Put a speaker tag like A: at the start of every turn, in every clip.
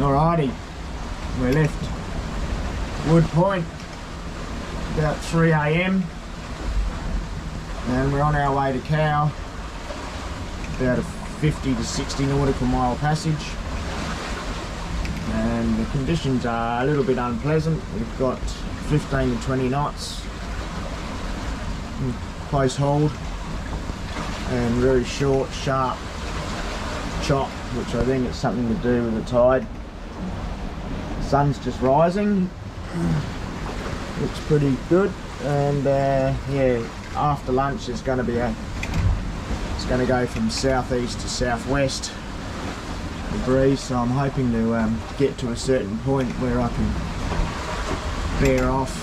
A: Alrighty, we left Wood Point about 3 AM and we're on our way to Cowell, about a 50 to 60 nautical mile passage, and the conditions are a little bit unpleasant. We've got 15 to 20 knots, close hold, and very short, sharp chop, which I think is something to do with the tide. The sun's just rising, looks pretty good, and yeah, after lunch it's going to be it's going to go from southeast to southwest, the breeze, so I'm hoping to get to a certain point where I can bear off.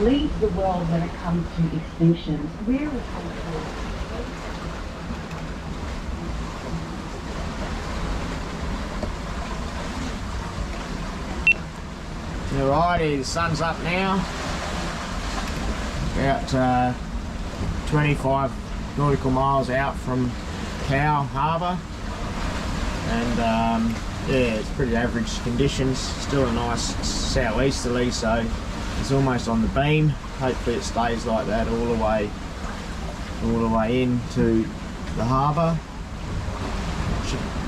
B: Leads the world when it comes to extinctions. We're responsible.
A: Alrighty, the sun's up now, about 25 nautical miles out from Cowell Harbour, and yeah, it's pretty average conditions, still a nice southeasterly, so it's almost on the beam. Hopefully it stays like that all the way into the harbour.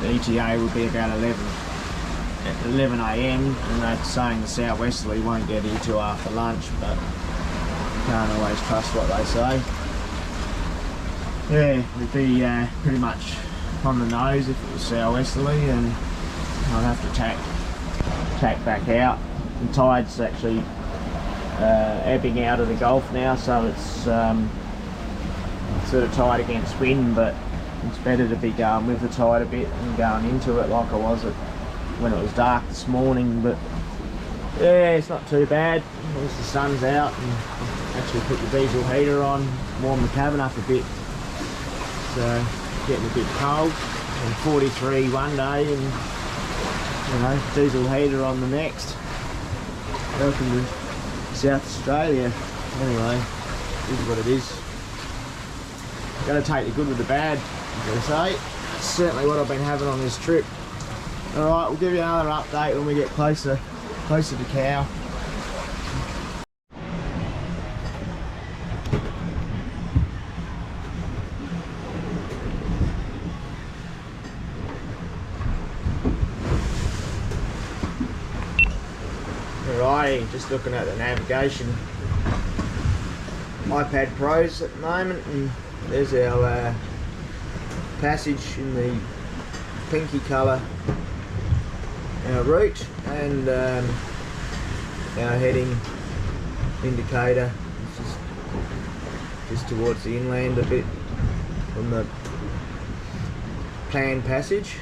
A: The ETA will be about 11 AM, and they're saying the southwesterly won't get here till after lunch, but you can't always trust what they say. Yeah, we'd be pretty much on the nose if it was southwesterly, and I'll have to tack back out. The tide's actually ebbing out of the Gulf now, so it's sort of tide against wind, but it's better to be going with the tide a bit and going into it like I was when it was dark this morning. But yeah, it's not too bad. At least the sun's out, and actually put the diesel heater on, warm the cabin up a bit. So getting a bit cold, and 43 one day, and you know, diesel heater on the next. Welcome to South Australia. Anyway, this is what it is. Got to take the good with the bad, I'm going to say. It's certainly what I've been having on this trip. Alright, we'll give you another update when we get closer to Cowell. Alrighty, just looking at the navigation iPad Pros at the moment, and there's our passage in the pinky colour, our route, and our heading indicator. This is just towards the inland a bit from the planned passage.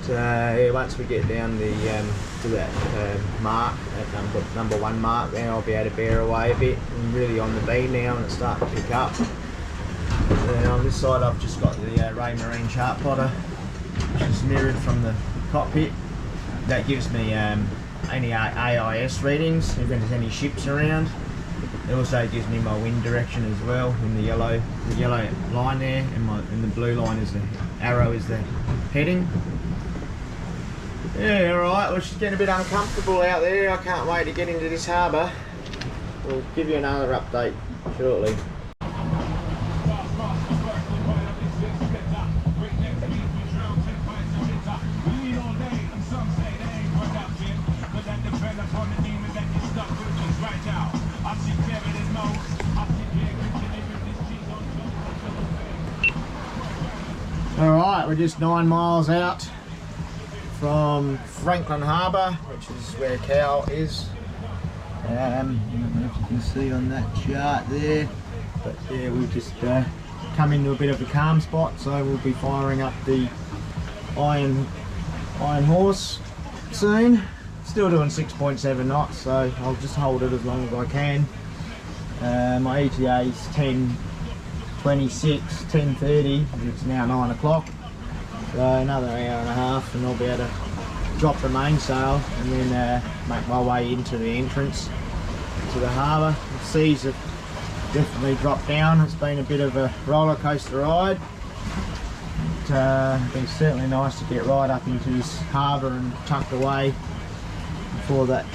A: But yeah, once we get down the to that mark, that number 1 mark, then I'll be able to bear away a bit. I'm really on the beam now, and it's starting to pick up. And on this side I've just got the Ray Marine chart plotter, which is mirrored from the cockpit. That gives me any AIS readings, if there's any ships around. It also gives me my wind direction as well, in the yellow line there, and the blue line is the arrow, is the heading. Yeah, alright, well, it's just getting a bit uncomfortable out there. I can't wait to get into this harbour. We'll give you another update shortly. Alright, we're just 9 miles out from Franklin Harbour, which is where Cowell is. I don't know if you can see on that chart there, but yeah, we've just come into a bit of a calm spot, so we'll be firing up the Iron Horse soon. Still doing 6.7 knots, so I'll just hold it as long as I can. My ETA is 10:26, 10:30. It's now 9 o'clock, so another hour and a half, and I'll be able to drop the mainsail and then make my way into the entrance to the harbour. The seas have definitely dropped down. It's been a bit of a roller coaster ride. it'd be certainly nice to get right up into this harbour and tucked away before that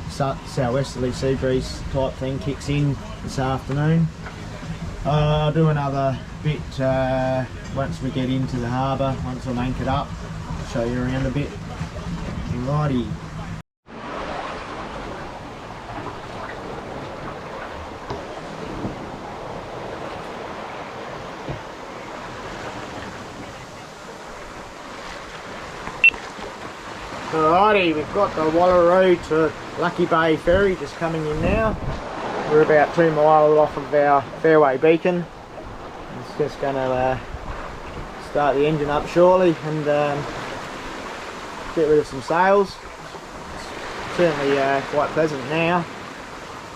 A: southwesterly sea breeze type thing kicks in this afternoon. I'll do another bit once we get into the harbour, once I'm anchored up. I'll show you around a bit. Alrighty. Alrighty, we've got the Wallaroo to Lucky Bay ferry just coming in now. We're about 2 miles off of our fairway beacon. It's just going to start the engine up shortly and get rid of some sails. It's certainly quite pleasant now.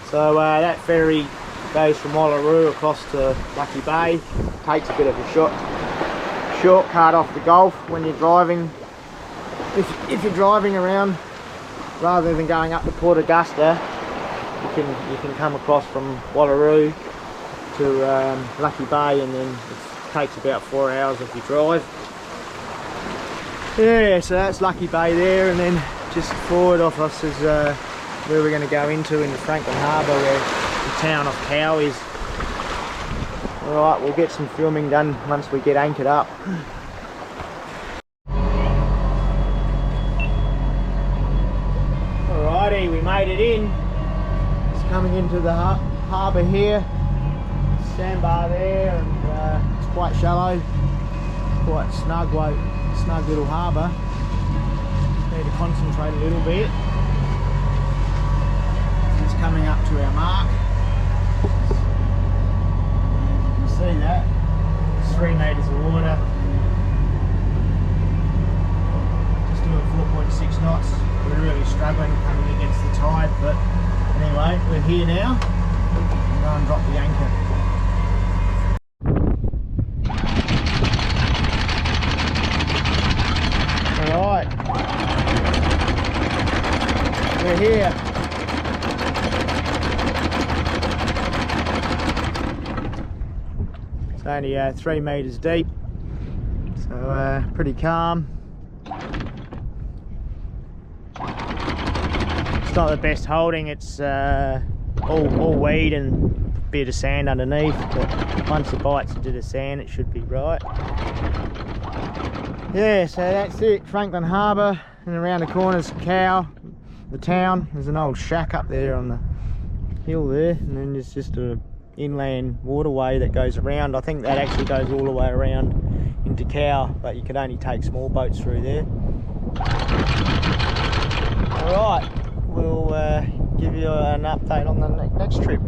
A: So that ferry goes from Wallaroo across to Lucky Bay. Takes a bit of a shortcut off the Gulf when you're driving. If you're driving around, rather than going up to Port Augusta, you can come across from Wallaroo to Lucky Bay, and then it takes about 4 hours if you drive. Yeah, so that's Lucky Bay there, and then just forward off us is where we're going to go into the Franklin Harbour, where the town of Cowell is. Alright, we'll get some filming done once we get anchored up. Alrighty, we made it in. It's coming into the harbour here. Sandbar there, and it's quite shallow, quite snug little harbour. Need to concentrate a little bit. It's coming up to our mark. You can see that. It's 3 metres of water. Just doing 4.6 knots. We're really struggling coming against the tide, but anyway, we're here now. We'll go and drop the anchor. Alright, we're here. It's only 3 metres deep, so pretty calm. It's not the best holding, it's all weed and a bit of sand underneath, but once it bites into the sand it should be right. Yeah, so that's it, Franklin Harbour, and around the corner's Cowell, the town. There's an old shack up there on the hill there, and then there's just an inland waterway that goes around. I think that actually goes all the way around into Cowell, but you can only take small boats through there. Alright, we'll give you an update on the next trip.